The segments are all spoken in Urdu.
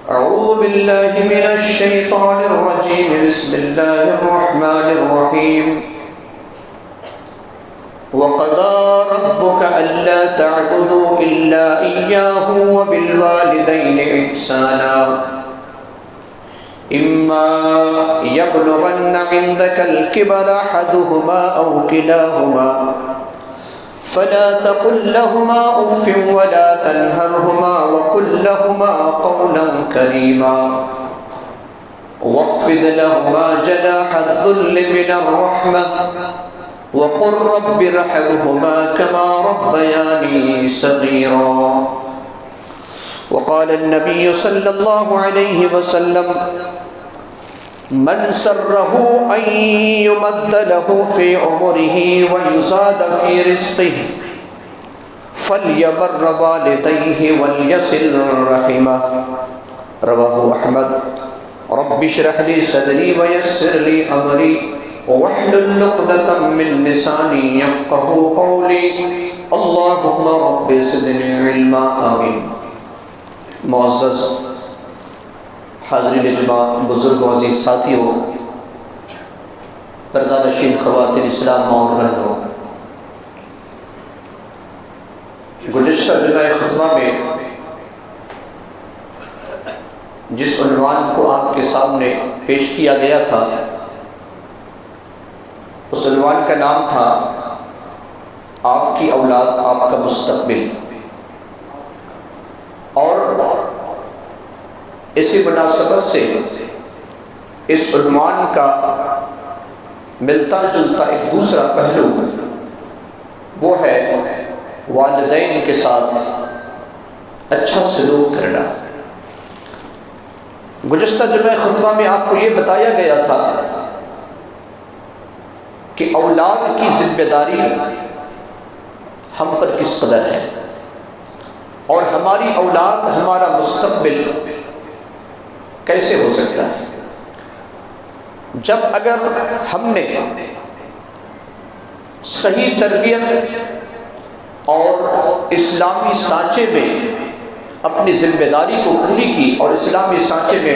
أعوذ بالله من الشيطان الرجيم بسم الله الرحمن الرحيم وقضى ربك ألا تعبدوا إلا إياه وبالوالدين إحسانا إما يبلغن عندك الكبر أحدهما أو كلاهما فلا تقل لهما أف ولا تنهرهما وقل لهما قولا كريما واخفض لهما جناح الذل من الرحمة وقل رب ارحمهما كما ربياني صغيرا وقال النبي صلى الله عليه وسلم من سره أن يمد له في عمره ويزاد في رزقه فليبر والديه وليصل رحمه رواه أحمد رب اشرح لي صدري ويسر لي أمري واحلل عقدة من لساني يفقهوا قولي اللهم رب زدني علما آمين. معزز حاضرین اجماع، بزرگوں، عزیز ساتھیوں، پردہ نشین خواتین اسلام اور بہنوں، گزشتہ جمعہ خطبہ میں جس عنوان کو آپ کے سامنے پیش کیا گیا تھا اس عنوان کا نام تھا آپ کی اولاد آپ کا مستقبل. اور اسی مناسبت سے اس عنوان کا ملتا جلتا ایک دوسرا پہلو وہ ہے والدین کے ساتھ اچھا سلوک کرنا. گزشتہ جمعہ خطبہ میں آپ کو یہ بتایا گیا تھا کہ اولاد کی ذمہ داری ہم پر کس قدر ہے اور ہماری اولاد ہمارا مستقبل کیسے ہو سکتا ہے. جب اگر ہم نے صحیح تربیت اور اسلامی سانچے میں اپنی ذمہ داری کو پوری کی اور اسلامی سانچے میں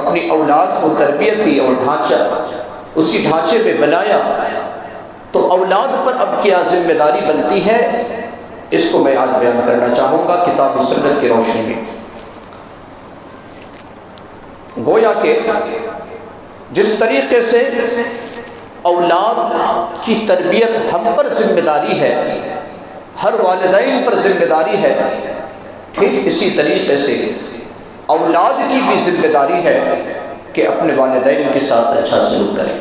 اپنی اولاد کو تربیت دی اور ڈھانچہ اسی ڈھانچے میں بنایا تو اولاد پر اب کیا ذمہ داری بنتی ہے اس کو میں آج بیان کرنا چاہوں گا کتاب و سنت کی روشنی میں. گویا کہ جس طریقے سے اولاد کی تربیت ہم پر ذمہ داری ہے، ہر والدین پر ذمہ داری ہے، ٹھیک اسی طریقے سے اولاد کی بھی ذمہ داری ہے کہ اپنے والدین کے ساتھ اچھا سلوک کریں.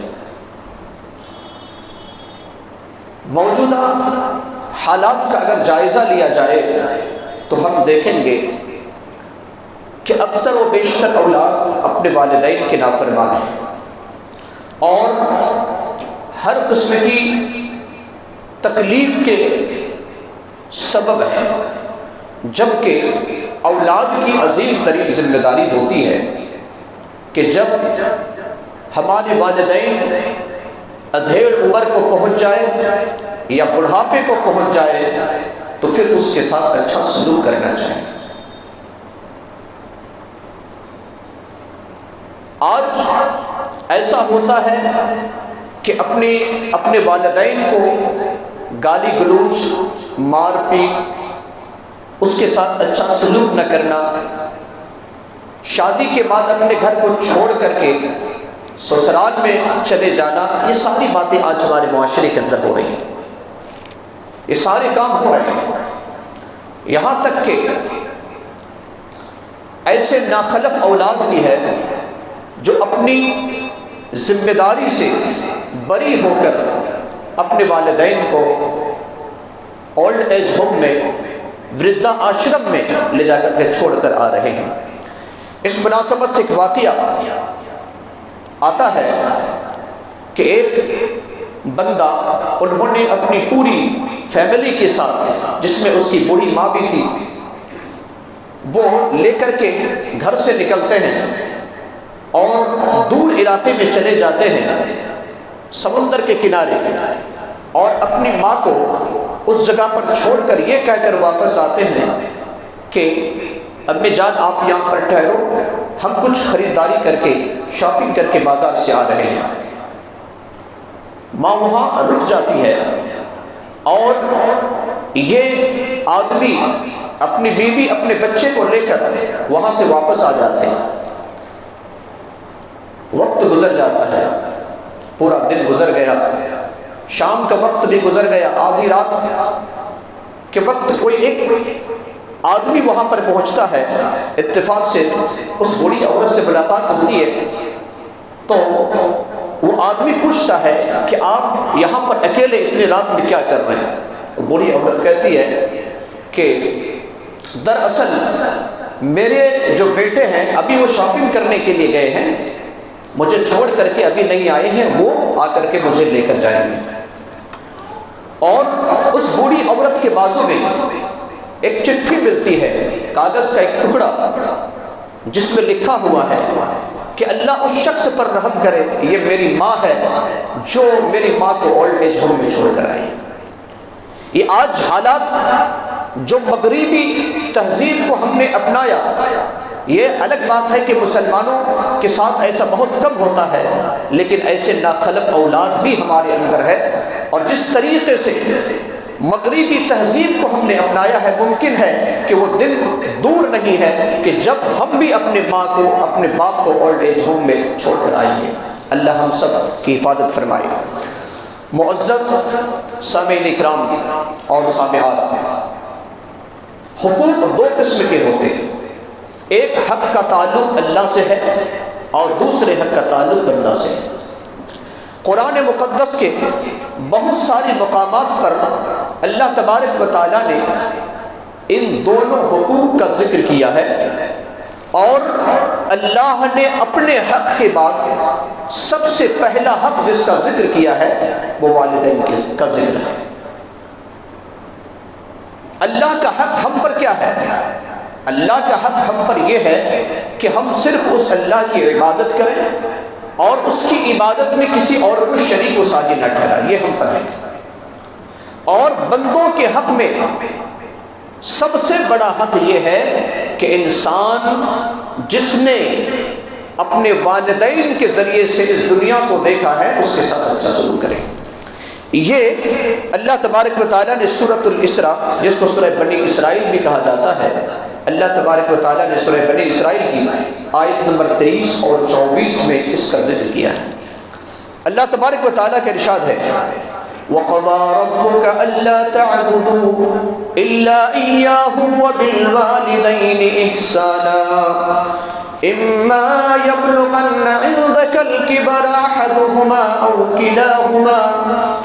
موجودہ حالات کا اگر جائزہ لیا جائے تو ہم دیکھیں گے کہ اکثر و بیشتر اولاد اپنے والدین کے نافرمان ہیں اور ہر قسم کی تکلیف کے سبب ہے، جبکہ اولاد کی عظیم ترین ذمہ داری ہوتی ہے کہ جب ہمارے والدین ادھیڑ عمر کو پہنچ جائے یا بڑھاپے کو پہنچ جائے تو پھر اس کے ساتھ اچھا سلوک کرنا چاہیے. آج ایسا ہوتا ہے کہ اپنے والدین کو گالی گلوچ، مار پیٹ، اس کے ساتھ اچھا سلوک نہ کرنا، شادی کے بعد اپنے گھر کو چھوڑ کر کے سسرال میں چلے جانا، یہ ساری باتیں آج ہمارے معاشرے کے اندر ہو رہی ہیں. یہ سارے کام ہو رہے ہیں. یہاں تک کہ ایسے ناخلف اولاد بھی ہے جو اپنی ذمہ داری سے بری ہو کر اپنے والدین کو اولڈ ایج ہوم میں، وردھا آشرم میں لے جا کر کے چھوڑ کر آ رہے ہیں. اس مناسبت سے ایک واقعہ آتا ہے کہ ایک بندہ، انہوں نے اپنی پوری فیملی کے ساتھ جس میں اس کی بوڑھی ماں بھی تھی وہ لے کر کے گھر سے نکلتے ہیں اور دور علاقے میں چلے جاتے ہیں سمندر کے کنارے اور اپنی ماں کو اس جگہ پر چھوڑ کر یہ کہہ کر واپس آتے ہیں کہ امی جان آپ یہاں پر ٹھہرو، ہم کچھ خریداری کر کے شاپنگ کر کے بازار سے آ رہے ہیں۔ ماں وہاں رک جاتی ہے اور یہ آدمی اپنی بیوی اپنے بچے کو لے کر وہاں سے واپس آ جاتے ہیں۔ وقت گزر جاتا ہے، پورا دن گزر گیا، شام کا وقت بھی گزر گیا، آدھی رات کے وقت کوئی ایک آدمی وہاں پر پہنچتا ہے، اتفاق سے اس بوڑھی عورت سے ملاقات ہوتی ہے تو وہ آدمی پوچھتا ہے کہ آپ یہاں پر اکیلے اتنی رات میں کیا کر رہے ہیں؟ بوڑھی عورت کہتی ہے کہ دراصل میرے جو بیٹے ہیں ابھی وہ شاپنگ کرنے کے لیے گئے ہیں، مجھے چھوڑ کر کے ابھی نہیں آئے ہیں، وہ آ کر کے مجھے لے کر جائیں گے۔ اور اس بوڑھی عورت کے بازو میں ایک چٹھی ملتی ہے، کاغذ کا ایک ٹکڑا جس میں لکھا ہوا ہے کہ اللہ اس شخص پر رحم کرے، یہ میری ماں ہے جو میری ماں کو اولڈ ایج ہوم میں چھوڑ کر آئی۔ یہ آج حالات جو مغربی تہذیب کو ہم نے اپنایا، یہ الگ بات ہے کہ مسلمانوں کے ساتھ ایسا بہت کم ہوتا ہے، لیکن ایسے ناخلق اولاد بھی ہمارے اندر ہے۔ اور جس طریقے سے مغربی تہذیب کو ہم نے اپنایا ہے، ممکن ہے کہ وہ دن دور نہیں ہے کہ جب ہم بھی اپنے ماں کو اپنے باپ کو اولڈ ایج ہوم میں چھوڑ کر آئیں گے۔ اللہ ہم سب کی حفاظت فرمائے۔ معزز سامعین اکرام اور سامعات، حقوق دو قسم کے ہوتے ہیں، ایک حق کا تعلق اللہ سے ہے اور دوسرے حق کا تعلق بندہ سے ہے۔ قرآن مقدس کے بہت سارے مقامات پر اللہ تبارک و تعالیٰ نے ان دونوں حقوق کا ذکر کیا ہے، اور اللہ نے اپنے حق کے بعد سب سے پہلا حق جس کا ذکر کیا ہے وہ والدین کا ذکر ہے۔ اللہ کا حق ہم پر کیا ہے؟ اللہ کا حق ہم پر یہ ہے کہ ہم صرف اس اللہ کی عبادت کریں اور اس کی عبادت میں کسی اور کو شریک و ساجی نہ ٹھہرائیں، یہ ہم پر ہے۔ اور بندوں کے حق میں سب سے بڑا حق یہ ہے کہ انسان جس نے اپنے والدین کے ذریعے سے اس دنیا کو دیکھا ہے اس کے ساتھ اچھا سلوک کرے۔ یہ اللہ تبارک و تعالیٰ نے سورۃ الاسراء، جس کو سورہ بنی اسرائیل بھی کہا جاتا ہے، اللہ تبارک و تعالیٰ نے سورہ بنی اسرائیل کی آیت نمبر 23 اور 24 میں اس کا ذکر کیا ہے۔ اللہ تبارک و تعالیٰ کا ارشاد ہے، وَقَضَىٰ رَبُّكَ أَلَّا تَعْبُدُوا إِلَّا إِيَّاهُ وَبِالْوَالِدَيْنِ إِحْسَانًا إِمَّا يَبْلُغَنَّ عِندَكَ الْكِبَرَ أَحَدُهُمَا أَوْ كِلَاهُمَا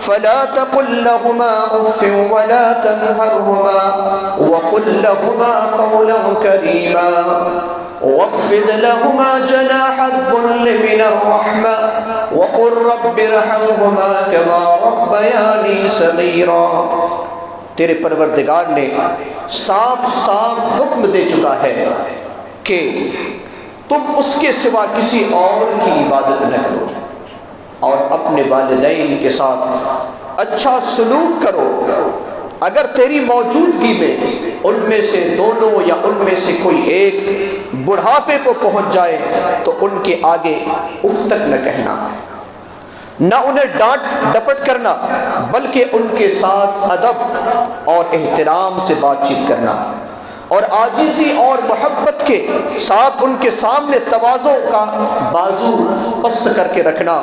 فَلَا تَقُل لَّهُمَا أُفٍّ وَلَا تَنْهَرْهُمَا وَقُل لَّهُمَا قَوْلًا كَرِيمًا واخفض لهما جناح الذل من الرحمة وقل رب ارحمهما كما ربياني صغيرا۔ تیرے پروردگار نے صاف صاف حکم دے چکا ہے کہ تم اس کے سوا کسی اور کی عبادت نہ کرو اور اپنے والدین کے ساتھ اچھا سلوک کرو۔ اگر تیری موجودگی میں ان میں سے دونوں یا ان میں سے کوئی ایک بڑھاپے کو پہنچ جائے تو ان کے آگے اف تک نہ کہنا، نہ انہیں ڈانٹ ڈپٹ کرنا، بلکہ ان کے ساتھ ادب اور احترام سے بات چیت کرنا، اور عاجزی اور محبت کے ساتھ ان کے سامنے تواضع کا بازو پست کر کے رکھنا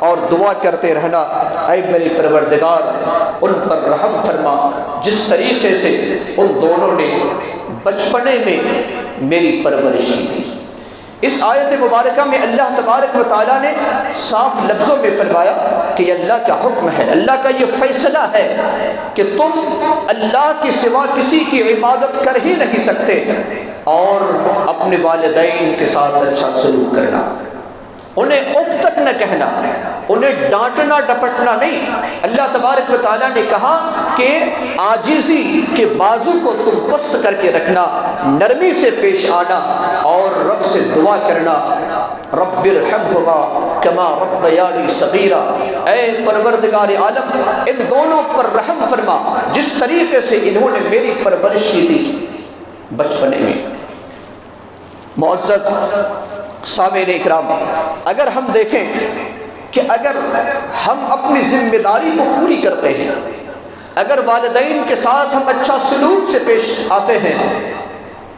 اور دعا کرتے رہنا، اے میرے پروردگار ان پر رحم فرما جس طریقے سے ان دونوں نے بچپنے میں میری پرورش کی تھی۔ اس آیت مبارکہ میں اللہ تبارک و تعالیٰ نے صاف لفظوں میں فرمایا کہ یہ اللہ کا حکم ہے، اللہ کا یہ فیصلہ ہے کہ تم اللہ کے سوا کسی کی عبادت کر ہی نہیں سکتے، اور اپنے والدین کے ساتھ اچھا سلوک کرنا، انہیں اف تک نہ کہنا، انہیں ڈانٹنا ڈپٹنا نہیں۔ اللہ تبارک و تعالیٰ نے کہا کہ عاجزی کے بازو کو تم پست کر کے رکھنا، نرمی سے پیش آنا اور رب سے دعا کرنا، رب ارحمہما کما ربیانی صغیرا، اے پروردگار عالم ان دونوں پر رحم فرما جس طریقے سے انہوں نے میری پرورش کی تھی بچپنے میں۔ معزز سامعین اکرام، اگر ہم دیکھیں کہ اگر ہم اپنی ذمہ داری کو پوری کرتے ہیں، اگر والدین کے ساتھ ہم اچھا سلوک سے پیش آتے ہیں،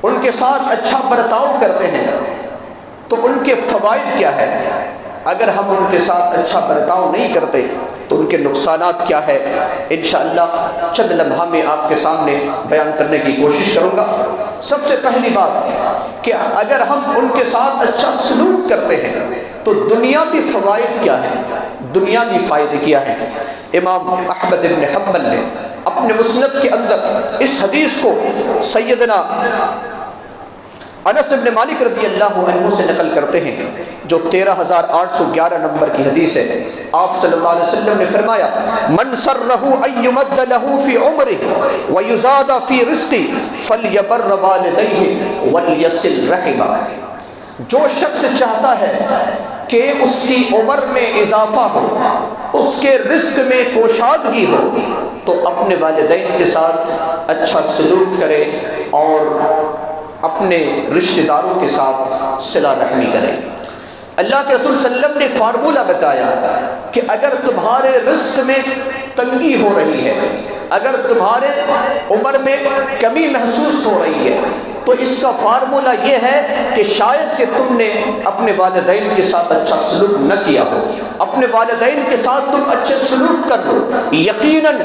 ان کے ساتھ اچھا برتاؤ کرتے ہیں، تو ان کے فوائد کیا ہے؟ اگر ہم ان کے ساتھ اچھا برتاؤ نہیں کرتے تو ان کے نقصانات کیا ہے؟ انشاءاللہ چند لمحہ میں آپ کے سامنے بیان کرنے کی کوشش کروں گا۔ سب سے پہلی بات کہ اگر ہم ان کے ساتھ اچھا سلوک کرتے ہیں تو دنیاوی فوائد کیا ہے، دنیاوی فائدے کیا ہیں؟ امام احمد بن حنبل نے اپنے مسند کے اندر اس حدیث کو سیدنا انس بن مالک رضی اللہ عنہ سے نقل کرتے ہیں، جو 13811 نمبر کی حدیث ہے۔ آپ صلی اللہ علیہ وسلم نے فرمایا، من سرہ ان یمد لہ فی عمرہ ویزاد فی رزقہ فلیبر والدیہ ولیصل رحمہ۔ جو شخص چاہتا ہے کہ اس کی عمر میں اضافہ ہو، اس کے رزق میں کوشادگی ہو، تو اپنے والدین کے ساتھ اچھا سلوک کرے اور اپنے رشتہ داروں کے ساتھ صلہ رحمی کرے۔ اللہ کے رسول صلی اللہ علیہ وسلم نے فارمولہ بتایا کہ اگر تمہارے رزق میں تنگی ہو رہی ہے، اگر تمہارے عمر میں کمی محسوس ہو رہی ہے، تو اس کا فارمولہ یہ ہے کہ شاید کہ تم نے اپنے والدین کے ساتھ اچھا سلوک نہ کیا ہو۔ اپنے والدین کے ساتھ تم اچھے سلوک کر لو، یقیناً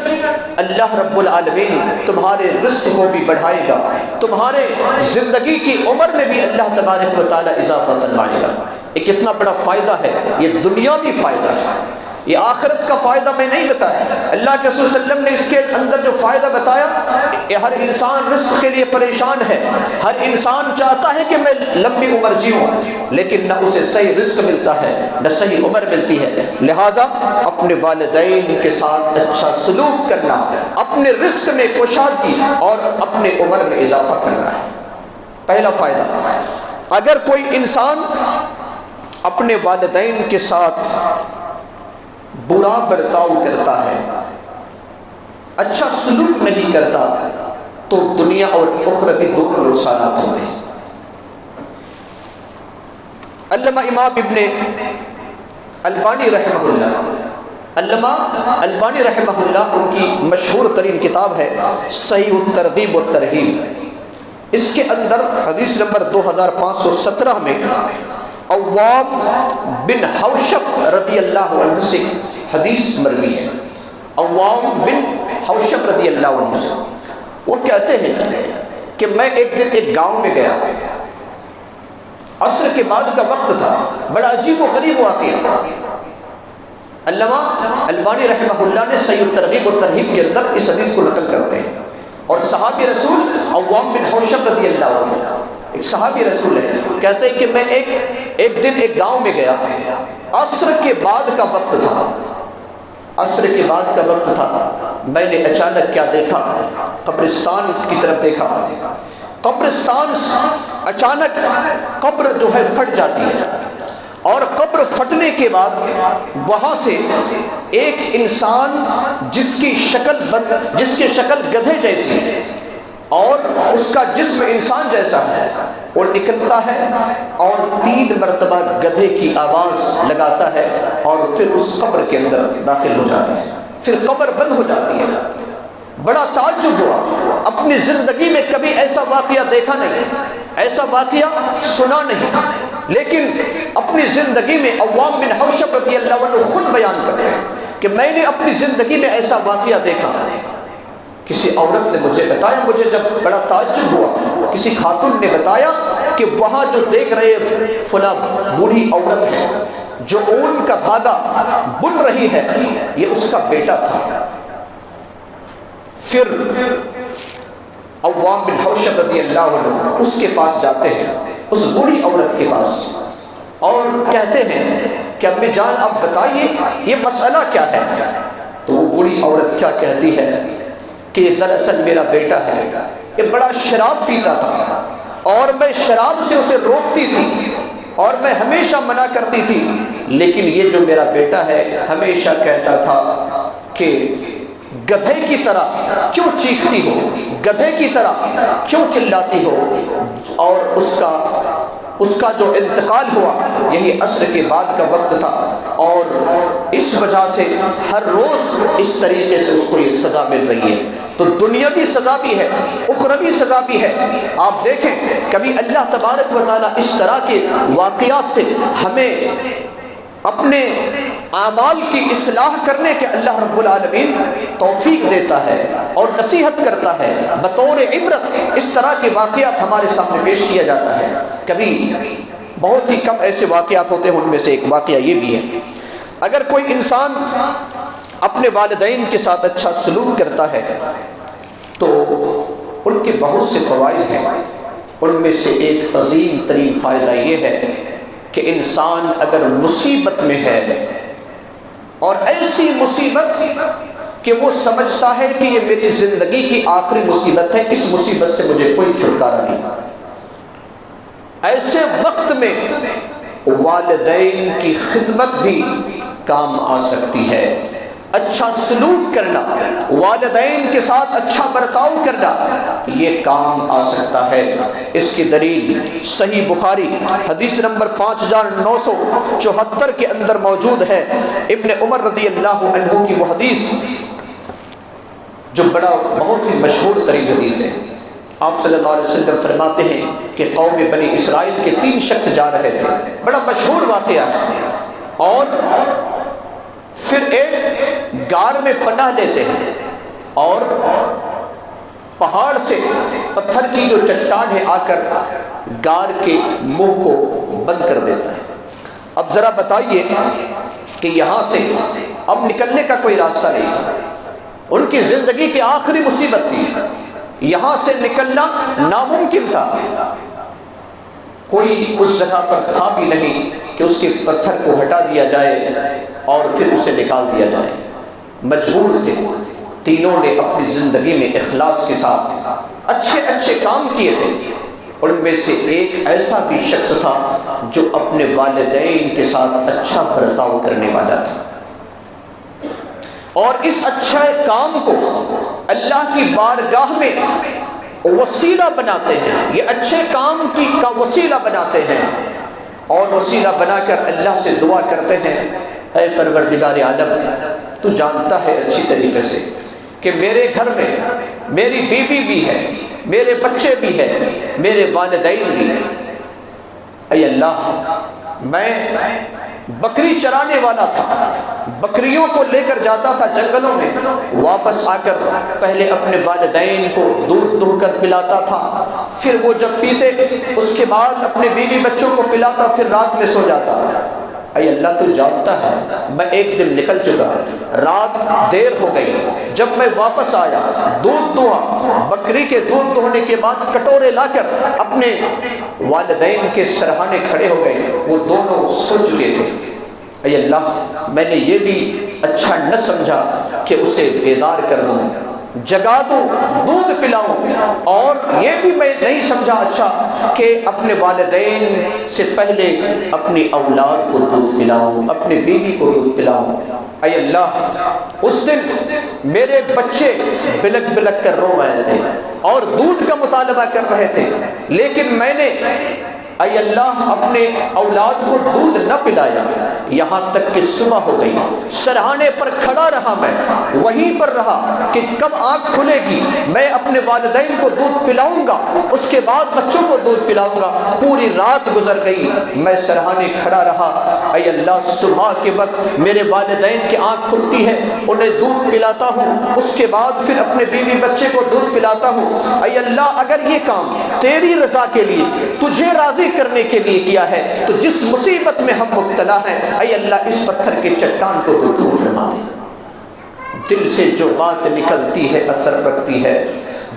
اللہ رب العالمین تمہارے رزق کو بھی بڑھائے گا، تمہارے زندگی کی عمر میں بھی اللہ تبارک و تعالیٰ اضافہ فرمائے گا۔ یہ کتنا بڑا فائدہ ہے، یہ دنیاوی فائدہ ہے، یہ آخرت کا فائدہ میں نہیں بتایا۔ اللہ کے رسول صلی اللہ علیہ وسلم نے اس کے اندر جو فائدہ بتایا، ہر انسان رزق کے لیے پریشان ہے، ہر انسان چاہتا ہے کہ میں لمبی عمر جیوں، لیکن نہ اسے صحیح رزق ملتا ہے نہ صحیح عمر ملتی ہے۔ لہٰذا اپنے والدین کے ساتھ اچھا سلوک کرنا، اپنے رزق میں کوشادگی اور اپنے عمر میں اضافہ کرنا ہے۔ پہلا فائدہ، اگر کوئی انسان اپنے والدین کے ساتھ برا برتاؤ کرتا ہے، اچھا سلوک نہیں کرتا، تو دنیا اور اخروی دونوں نقصانات ہوتے ہیں۔ علامہ امام ابن البانی رحمہ اللہ، علامہ البانی رحمہ اللہ، ان کی مشہور ترین کتاب ہے صحیح الترغیب والترہیب۔ اس کے اندر حدیث نمبر 2517 میں عوام بن حوشب رضی اللہ عنہ سے حدیث مروی ہے۔ عوام بن حوشب رضی اللہ عنہ سے وہ کہتے ہیں کہ میں ایک دن ایک گاؤں میں گیا، عصر کے بعد کا وقت تھا، بڑا عجیب و غریب واقعہ۔ علامہ البانی رحمہ اللہ نے صحیح الترغیب والترہیب کے اندر اس حدیث کو نقل کرتے ہیں، اور صحابی رسول عوام بن حوشب رضی اللہ عنہ ایک صحابی رسول ہے، کہتے ہیں کہ میں ایک دن ایک گاؤں میں گیا، عصر کے بعد کا وقت تھا، عصر کے بعد کا وقت تھا، میں نے اچانک کیا دیکھا، قبرستان کی طرف دیکھا، قبرستان اچانک قبر جو ہے پھٹ جاتی ہے، اور قبر پھٹنے کے بعد وہاں سے ایک انسان جس کی شکل گدھے جیسی ہے اور اس کا جسم انسان جیسا ہے، وہ نکلتا ہے اور 3 مرتبہ گدھے کی آواز لگاتا ہے اور پھر اس قبر کے اندر داخل ہو جاتا ہے، پھر قبر بند ہو جاتی ہے۔ بڑا تعجب ہوا، اپنی زندگی میں کبھی ایسا واقعہ دیکھا نہیں، ایسا واقعہ سنا نہیں، لیکن اپنی زندگی میں عوام بن حوشب رضی اللہ عنہ خود بیان کرتے ہیں کہ میں نے اپنی زندگی میں ایسا واقعہ دیکھا۔ کسی عورت نے مجھے بتایا، مجھے جب بڑا تعجب ہوا، کسی خاتون نے بتایا کہ وہاں جو دیکھ رہے فلاں بوڑھی عورت ہے جو اون کا دھاگا بن رہی ہے، یہ اس کا بیٹا تھا۔ پھر عوام بن حوشب رضی اللہ عنہ اس کے پاس جاتے ہیں، اس بوڑھی عورت کے پاس، اور کہتے ہیں کہ امی جان آپ بتائیے یہ مسئلہ کیا ہے؟ تو وہ بوڑھی عورت کیا کہتی ہے کہ دراصل میرا بیٹا ہے، یہ بڑا شراب پیتا تھا اور میں شراب سے اسے روکتی تھی اور میں ہمیشہ منع کرتی تھی، لیکن یہ جو میرا بیٹا ہے ہمیشہ کہتا تھا کہ گدھے کی طرح کیوں چیختی ہو، گدھے کی طرح کیوں چلاتی ہو، اور اس کا اس کا جو انتقال ہوا یہی عصر کے بعد کا وقت تھا، اور اس وجہ سے ہر روز اس طریقے سے اس کو یہ سزا مل رہی ہے۔ تو دنیاوی سزا بھی ہے، اخروی سزا بھی ہے۔ آپ دیکھیں کبھی اللہ تبارک و تعالیٰ اس طرح کے واقعات سے ہمیں اپنے اعمال کی اصلاح کرنے کے اللہ رب العالمین توفیق دیتا ہے اور نصیحت کرتا ہے، بطور عبرت اس طرح کے واقعات ہمارے سامنے پیش کیا جاتا ہے۔ کبھی بہت ہی کم ایسے واقعات ہوتے ہیں، ان میں سے ایک واقعہ یہ بھی ہے، اگر کوئی انسان اپنے والدین کے ساتھ اچھا سلوک کرتا ہے تو ان کے بہت سے فوائد ہیں۔ ان میں سے ایک عظیم ترین فائدہ یہ ہے کہ انسان اگر مصیبت میں ہے، اور ایسی مصیبت کہ وہ سمجھتا ہے کہ یہ میری زندگی کی آخری مصیبت ہے، اس مصیبت سے مجھے کوئی چھٹکارا نہیں، ایسے وقت میں والدین کی خدمت بھی کام آ سکتی ہے۔ اچھا سلوک کرنا، والدین کے ساتھ اچھا برتاؤ کرنا، یہ کام آ سکتا ہے۔ اس کی دلیل صحیح بخاری حدیث نمبر 5974 کے اندر موجود ہے۔ ابن عمر رضی اللہ عنہ کی وہ حدیث جو بہت ہی مشہور ترین حدیث ہے۔ آپ صلی اللہ علیہ وسلم فرماتے ہیں کہ قوم بنی اسرائیل کے 3 شخص جا رہے تھے، بڑا مشہور واقعہ ہے، اور پھر ایک غار میں پناہ لیتے ہیں، اور پہاڑ سے پتھر کی جو چٹان ہے آ کر غار کے منہ کو بند کر دیتا ہے۔ اب ذرا بتائیے کہ یہاں سے اب نکلنے کا کوئی راستہ نہیں تھا، ان کی زندگی کی آخری مصیبت تھی، یہاں سے نکلنا ناممکن تھا، کوئی اس جگہ پر تھا بھی نہیں کہ اس کے پتھر کو ہٹا دیا جائے اور پھر اسے نکال دیا جائے۔ مجبور تھے، تینوں نے اپنی زندگی میں اخلاص کے ساتھ اچھے اچھے کام کیے تھے۔ ان میں سے ایک ایسا بھی شخص تھا جو اپنے والدین کے ساتھ اچھا برتاؤ کرنے والا تھا، اور اس اچھے کام کو اللہ کی بارگاہ میں وسیلہ بناتے ہیں، یہ اچھے کام کا وسیلہ بناتے ہیں، اور وسیلہ بنا کر اللہ سے دعا کرتے ہیں، اے پروردگار عالم، تو جانتا ہے اچھی طریقے سے کہ میرے گھر میں میری بیوی بھی ہے، میرے بچے بھی ہیں، میرے والدین بھی، اے اللہ میں بکری چرانے والا تھا، بکریوں کو لے کر جاتا تھا جنگلوں میں، واپس آ کر پہلے اپنے والدین کو دودھ دو کر پلاتا تھا، پھر وہ جب پیتے اس کے بعد اپنے بیوی بچوں کو پلاتا، پھر رات میں سو جاتا۔ اے اللہ تو جانتا ہے میں ایک دن نکل چکا، رات دیر ہو گئی، جب میں واپس آیا دودھ دہا، بکری کے دودھ دہنے کے بعد کٹورے لا کر اپنے والدین کے سرہانے کھڑے ہو گئے، وہ دونوں سو چکے تھے۔ اے اللہ میں نے یہ بھی اچھا نہ سمجھا کہ اسے بیدار کر دوں، جگا دوں، دودھ پلاؤں، اور یہ بھی میں نہیں سمجھا اچھا کہ اپنے والدین سے پہلے اپنی اولاد کو دودھ پلاؤں، اپنے بیوی کو دودھ پلاؤں۔ اے اللہ اس دن میرے بچے بلک بلک کر رو رہے تھے اور دودھ کا مطالبہ کر رہے تھے، لیکن میں نے اے اللہ اپنے اولاد کو دودھ نہ پلایا، یہاں تک کہ صبح ہو گئی، سرہانے پر کھڑا رہا، میں وہیں پر رہا کہ کب آنکھ کھلے گی میں اپنے والدین کو دودھ پلاؤں گا، اس کے بعد بچوں کو دودھ پلاؤں گا۔ پوری رات گزر گئی، میں سرہانے کھڑا رہا۔ اے اللہ صبح کے وقت میرے والدین کی آنکھ کھلتی ہے، انہیں دودھ پلاتا ہوں، اس کے بعد پھر اپنے بیوی بچے کو دودھ پلاتا ہوں۔ اے اللہ اگر یہ کام تیری رضا کے لیے، تجھے راضی کرنے کے لیے کیا ہے، تو جس مصیبت میں ہم مبتلا ہیں اے اللہ اس پتھر کے چٹان کو تو دور فرما دے۔ دل سے جو بات نکلتی ہے اثر رکھتی ہے،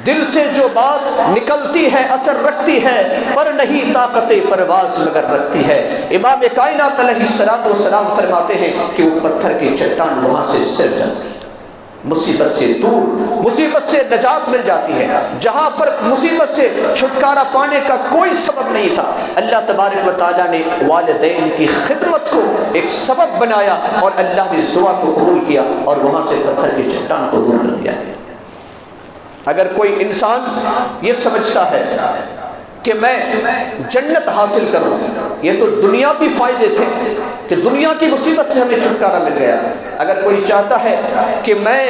دل سے جو بات نکلتی ہے اثر رکھتی ہے، پر نہیں طاقت پرواز مگر رکھتی ہے۔ امام کائنات علیہ الصلوۃ والسلام فرماتے ہیں کہ وہ پتھر کی چٹان وہاں سے سر جاتی ہے، مصیبت سے دور، مصیبت سے نجات مل جاتی ہے۔ جہاں پر مصیبت سے چھٹکارا پانے کا کوئی سبب نہیں تھا، اللہ تبارک و تعالیٰ نے والدین کی خدمت کو ایک سبب بنایا، اور اللہ نے دعا کو قبول کیا، اور وہاں سے پتھر کی چٹان کو دور کر دیا گیا۔ اگر کوئی انسان یہ سمجھتا ہے کہ میں جنت حاصل کروں. یہ تو دنیاوی فائدے تھے کہ دنیا کی مصیبت سے ہمیں چھٹکارا مل گیا. اگر کوئی چاہتا ہے کہ میں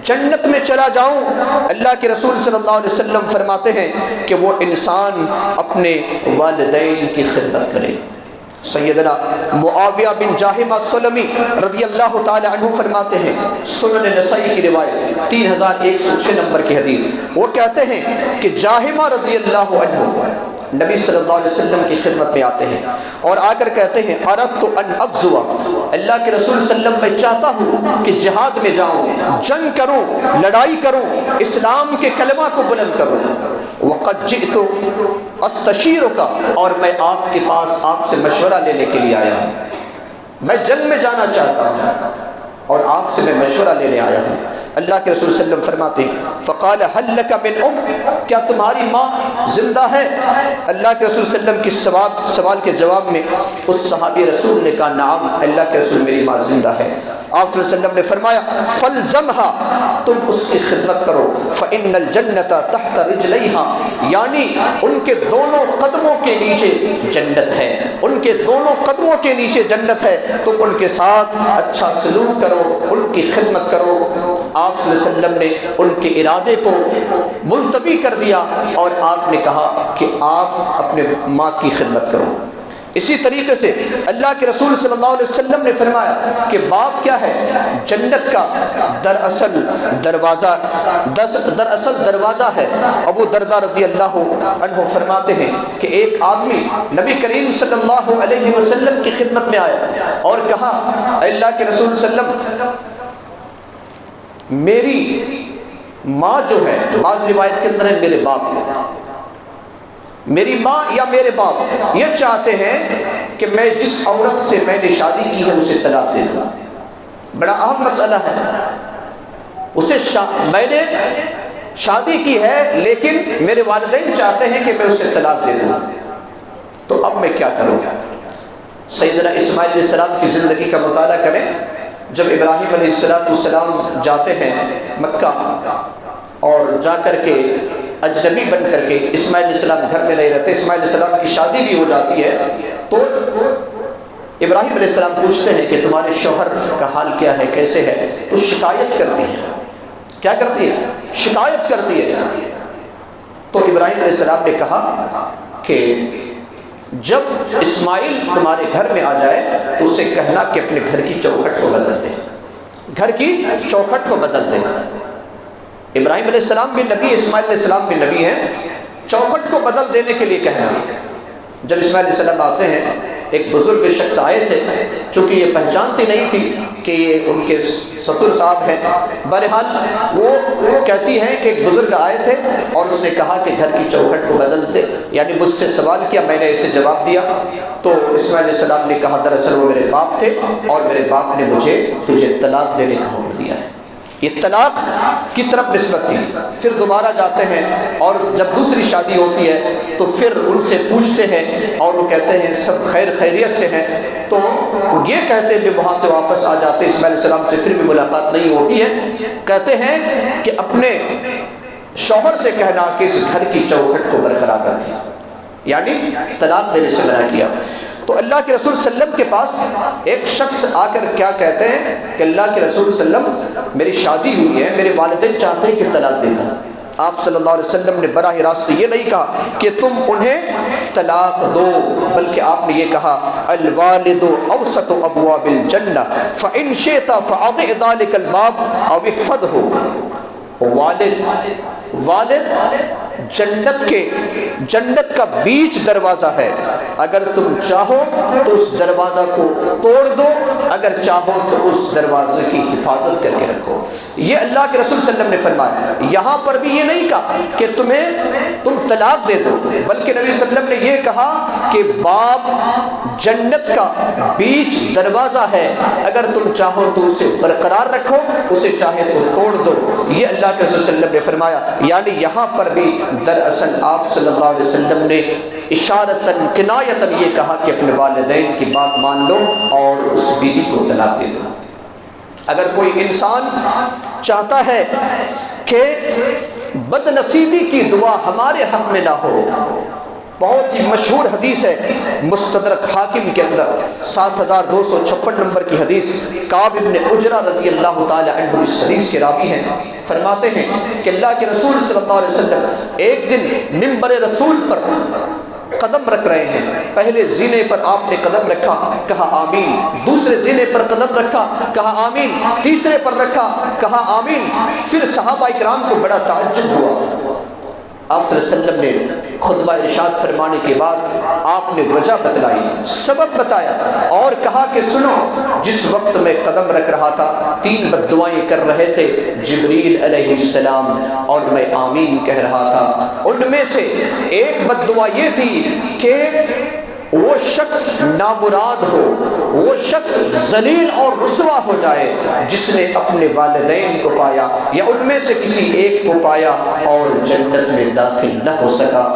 جنت میں چلا جاؤں، اللہ کے رسول صلی اللہ علیہ وسلم فرماتے ہیں کہ وہ انسان اپنے والدین کی خدمت کرے. سیدنا معاویہ بن جاہمہ السلمی رضی اللہ تعالی عنہ فرماتے ہیں، سنن نسائی کی روایت 3106 نمبر کی حدیث، وہ کہتے ہیں کہ جاہمہ رضی اللہ عنہ نبی صلی اللہ علیہ وسلم کی خدمت میں آتے ہیں اور آ کر کہتے ہیں اردت ان اغزو، اللہ کے رسول صلی اللہ علیہ وسلم میں چاہتا ہوں کہ جہاد میں جاؤں، جنگ کروں، لڑائی کروں، اسلام کے کلمہ کو بلند کروں. وقد جئت استشیرک، اور میں آپ کے پاس آپ سے مشورہ لینے کے لیے آیا ہوں. میں جنگ میں جانا چاہتا ہوں اور آپ سے میں مشورہ لینے آیا ہوں. اللہ کے رسول صلی اللہ علیہ وسلم فرماتے ہیں فقال هل لك من ام، کیا تمہاری ماں زندہ ہے؟ اللہ کے رسول صلی اللہ علیہ وسلم کی سوال کے جواب میں اس صحابی رسول نے کہا نعم، اللہ کے رسول میری ماں زندہ ہے. آپ صلی اللہ علیہ وسلم نے فرمایا فلزمها، تم اس کی خدمت کرو، فإن الجنة تحت رجليها، یعنی ان کے دونوں قدموں کے نیچے جنت ہے، ان کے دونوں قدموں کے نیچے جنت ہے. تم ان کے ساتھ اچھا سلوک کرو، ان کی خدمت کرو. آپ صلی اللہ علیہ وسلم نے ان کے ارادے کو ملتوی کر دیا اور آپ نے کہا کہ آپ اپنے ماں کی خدمت کرو. اسی طریقے سے اللہ کے رسول صلی اللہ علیہ وسلم نے فرمایا کہ باپ کیا ہے؟ جنت کا دراصل دروازہ ہے. ابو درداء رضی اللہ عنہ فرماتے ہیں کہ ایک آدمی نبی کریم صلی اللہ علیہ وسلم کی خدمت میں آیا اور کہا اللہ کے رسول صلی اللہ علیہ وسلم، میری ماں جو ہے، بعض روایت کے اندر ہے میرے باپ، میری ماں یا میرے باپ یہ چاہتے ہیں کہ میں جس عورت سے میں نے شادی کی ہے اسے طلاق دے دوں. بڑا اہم مسئلہ ہے. میں نے شادی کی ہے لیکن میرے والدین چاہتے ہیں کہ میں اسے طلاق دے دوں، تو اب میں کیا کروں؟ سیدنا اسماعیل علیہ السلام کی زندگی کا مطالعہ کریں. جب ابراہیم علیہ السلام جاتے ہیں مکہ اور جا کر کے اجنبی بن کر کے، اسماعیل علیہ السلام گھر میں نہیں رہتے، اسماعیل علیہ السلام کی شادی بھی ہو جاتی ہے، تو ابراہیم علیہ السلام پوچھتے ہیں کہ تمہارے شوہر کا حال کیا ہے، کیسے ہے؟ تو شکایت کرتی ہے. کیا کرتی ہے؟ شکایت کرتی ہے. تو ابراہیم علیہ السلام نے کہا کہ جب اسماعیل تمہارے گھر میں آ جائے تو اسے کہنا کہ اپنے گھر کی چوکھٹ کو بدل دے، گھر کی چوکھٹ کو بدل دے. ابراہیم علیہ السلام بھی نبی، اسماعیل علیہ السلام بھی نبی ہیں. چوکھٹ کو بدل دینے کے لیے کہنا. جب اسماعیل علیہ السلام آتے ہیں، ایک بزرگ شخص آئے تھے، چونکہ یہ پہچانتی نہیں تھی کہ یہ ان کے سسر صاحب ہیں. بہرحال وہ کہتی ہیں کہ ایک بزرگ آئے تھے اور اس نے کہا کہ گھر کی چوکھٹ کو بدل دے، یعنی مجھ سے سوال کیا، میں نے اسے جواب دیا. تو اسماعیل علیہ السلام نے کہا دراصل وہ میرے باپ تھے اور میرے باپ نے مجھے تجھے طلاق دینے کا حکم دیا ہے. یہ طلاق کی طرف نسبت تھی. پھر دوبارہ جاتے ہیں اور جب دوسری شادی ہوتی ہے تو پھر ان سے پوچھتے ہیں اور وہ کہتے ہیں سب خیر خیریت سے ہیں. تو یہ کہتے ہیں کہ وہاں سے واپس آ جاتے، اسماعیل علیہ السلام سے پھر بھی ملاقات نہیں ہوتی ہے. کہتے ہیں کہ اپنے شوہر سے کہنا کہ اس گھر کی چوکھٹ کو برقرار رکھیں، یعنی طلاق دینے سے منع کیا. تو اللہ کے رسول صلی اللہ علیہ وسلم کے پاس ایک شخص آ کر کیا کہتے ہیں کہ اللہ کے رسول صلی اللہ علیہ وسلم میری شادی ہوئی ہے، میرے والدین چاہتے ہیں کہ طلاق دے دوں. آپ صلی اللہ علیہ وسلم نے براہ راست یہ نہیں کہا کہ تم انہیں طلاق دو، بلکہ آپ نے یہ کہا الوالد اوسط ابواب الجنہ فإن شئت فأطع ذلك الباب او احفظه. والد جنت کا بیچ دروازہ ہے، اگر تم چاہو تو اس دروازہ کو توڑ دو، اگر چاہو تو اس دروازے کی حفاظت کر کے رکھو. یہ اللہ کے رسول صلی اللہ علیہ وسلم نے فرمایا. یہاں پر بھی یہ نہیں کہا کہ تم طلاق دے دو، بلکہ نبی صلی اللہ علیہ وسلم نے یہ کہا کہ باب جنت کا بیچ دروازہ ہے، اگر تم چاہو تو اسے برقرار رکھو، اسے چاہے تو توڑ دو. یہ اللہ کے رسول صلی اللہ علیہ وسلم نے فرمایا. یعنی یہاں پر بھی دراصل آپ صلی اللہ علیہ وسلم نے اشارتاً کنایتاً یہ کہا کہ اپنے والدین کی بات مان لو اور اس بیوی کو طلاق دے دو. اگر کوئی انسان چاہتا ہے کہ بد نصیبی کی دعا ہمارے حق میں نہ ہو۔ بہت ہی مشہور حدیث ہے مستدرک حاکم کے اندر 7256 نمبر کی حدیث، کعب بن عجرہ رضی اللہ تعالی عنہ اس حدیث کے راوی ہیں، فرماتے ہیں کہ اللہ کے رسول صلی اللہ علیہ وسلم ایک دن منبر رسول پر قدم رکھ رہے ہیں۔ پہلے زینے پر آپ نے قدم رکھا، کہا آمین، دوسرے زینے پر قدم رکھا، کہا آمین، تیسرے پر رکھا، کہا آمین۔ پھر صحابہ اکرام کو بڑا تعجب ہوا۔ آپ صلی اللہ علیہ وسلم نے خطبہ ارشاد فرمانے کے بعد آپ نے وجہ بتلائی، سبب بتایا اور کہا کہ سنو، جس وقت میں قدم رکھ رہا تھا 3 بد دعائیں کر رہے تھے جبریل علیہ السلام اور میں آمین کہہ رہا تھا۔ ان میں سے ایک بد دعا یہ تھی کہ وہ شخص نامراد ہو، وہ شخص ذلیل اور رسوا ہو جائے جس نے اپنے والدین کو پایا یا ان میں سے کسی ایک کو پایا اور جنت میں داخل نہ ہو سکا،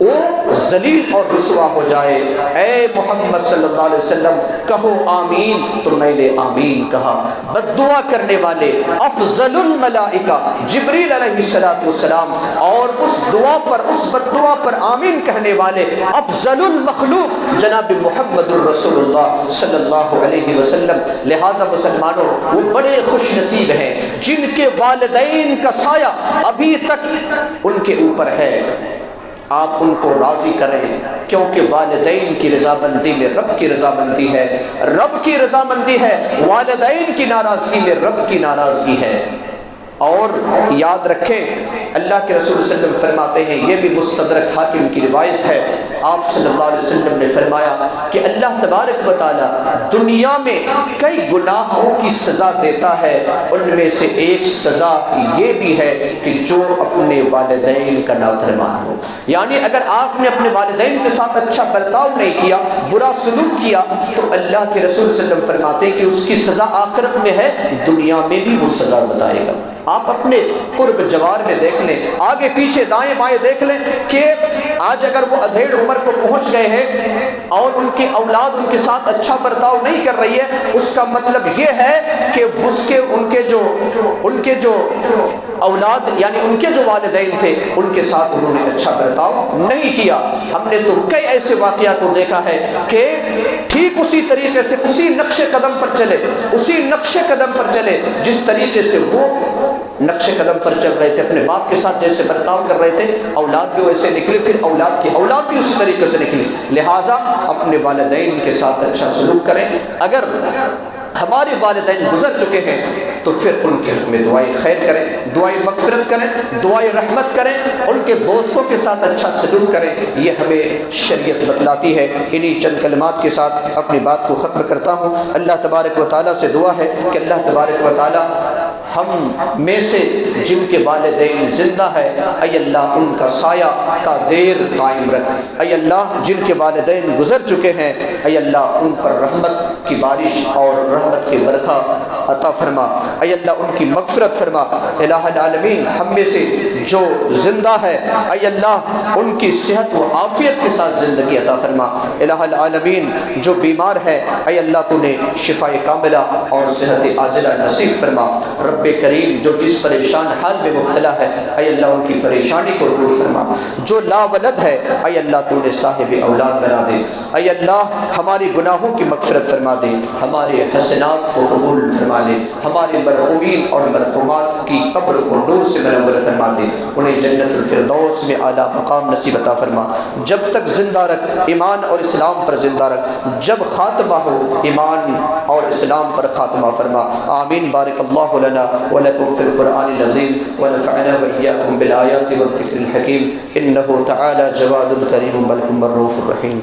وہ ذلیل اور رسوا ہو جائے۔ اے محمد صلی اللہ علیہ وسلم کہو آمین، تو میں نے آمین کہا۔ بد دعا کرنے والے افضل الملائکہ جبریل علیہ السلام اور اس دعا پر، اس بد دعا پر آمین کہنے والے افضل المخلوق جناب محمد الرسول اللہ صلی اللہ علیہ وسلم۔ لہذا مسلمانوں، وہ بڑے خوش نصیب ہیں جن کے والدین کا سایہ ابھی تک ان کے اوپر ہے۔ آپ ان کو راضی کریں، کیونکہ والدین کی رضامندی میں رب کی رضامندی ہے، رب کی رضامندی ہے، والدین کی ناراضگی میں رب کی ناراضگی ہے۔ اور یاد رکھیں اللہ کے رسول صلی اللہ علیہ وسلم فرماتے ہیں، یہ بھی مستدرک حاکم کی روایت ہے، آپ صلی اللہ علیہ وسلم نے فرمایا کہ اللہ تبارک و تعالی دنیا میں کئی گناہوں کی سزا دیتا ہے، ان میں سے ایک سزا یہ بھی ہے کہ جو اپنے والدین کا نافرمان ہو۔ یعنی اگر آپ نے اپنے والدین کے ساتھ اچھا برتاؤ نہیں کیا، برا سلوک کیا، تو اللہ کے رسول صلی اللہ علیہ وسلم فرماتے ہیں کہ اس کی سزا آخرت میں ہے، دنیا میں بھی وہ سزا بتائے گا۔ آپ اپنے قرب جوار میں دیکھ لیں، آگے پیچھے دائیں بائیں دیکھ لیں کہ آج اگر وہ ادھیڑ عمر کو پہنچ گئے ہیں اور ان کی اولاد ان کے ساتھ اچھا برتاؤ نہیں کر رہی ہے، اس کا مطلب یہ ہے کہ ان کے جو اولاد یعنی ان کے جو والدین تھے ان کے ساتھ انہوں نے اچھا برتاؤ نہیں کیا۔ ہم نے تو کئی ایسے واقعات کو دیکھا ہے کہ ٹھیک اسی طریقے سے، اسی نقش قدم پر چلے، اسی نقش قدم پر چلے جس طریقے سے وہ نقش قدم پر چل رہے تھے، اپنے باپ کے ساتھ جیسے برتاؤ کر رہے تھے، اولاد بھی ویسے نکلی، پھر اولاد کی اولاد بھی اسی طریقے سے نکلی۔ لہٰذا اپنے والدین کے ساتھ اچھا سلوک کریں۔ اگر ہمارے والدین گزر چکے ہیں تو پھر ان کے حق میں دعائیں خیر کریں، دعائیں مغفرت کریں، دعائیں رحمت کریں، ان کے دوستوں کے ساتھ اچھا سلوک کریں، یہ ہمیں شریعت بتلاتی ہے۔ انہی چند کلمات کے ساتھ اپنی بات کو ختم کرتا ہوں۔ اللہ تبارک و تعالیٰ سے دعا ہے کہ اللہ تبارک و تعالیٰ ہم میں سے جن کے والدین زندہ ہے، اے اللہ ان کا سایہ تا دیر قائم رکھ۔ اے اللہ جن کے والدین گزر چکے ہیں، اے اللہ ان پر رحمت کی بارش اور رحمت کی برکھا عطا فرما۔ اے اللہ ان کی مغفرت فرما۔ الہ العالمین ہم میں سے جو زندہ ہے، اے اللہ ان کی صحت و عافیت کے ساتھ زندگی عطا فرما۔ الہ العالمین جو بیمار ہے، اے اللہ تو نے شفاء کاملہ اور صحت عاجلہ نصیب فرما۔ رب کریم جو جس پریشان حال میں مبتلا ہے، اے اللہ ان کی پریشانی کو دور فرما۔ جو لا ولد ہے، اے اللہ تو نے صاحب اولاد بنا دے۔ اے اللہ ہماری گناہوں کی مغفرت فرما دے، ہمارے حسنات کو قبول فرما دے، ہمارے مرحومین اور مرحومات کی قبر کو نور سے منور فرما دے، انہیں جنت الفردوس میں اعلیٰ مقام نصیب عطا فرما۔ جب تک زندہ رکھ، ایمان اور اسلام پر زندہ رکھ، جب خاتمہ ہو ایمان اور اسلام پر خاتمہ فرما۔ آمین۔ بارک اللہ لنا ولکم فی القرآن العظیم ونفعنا وإیاکم بالآیات والذکر الحکیم، انہ تعالی جواد کریم بلکم الرؤوف الرحیم۔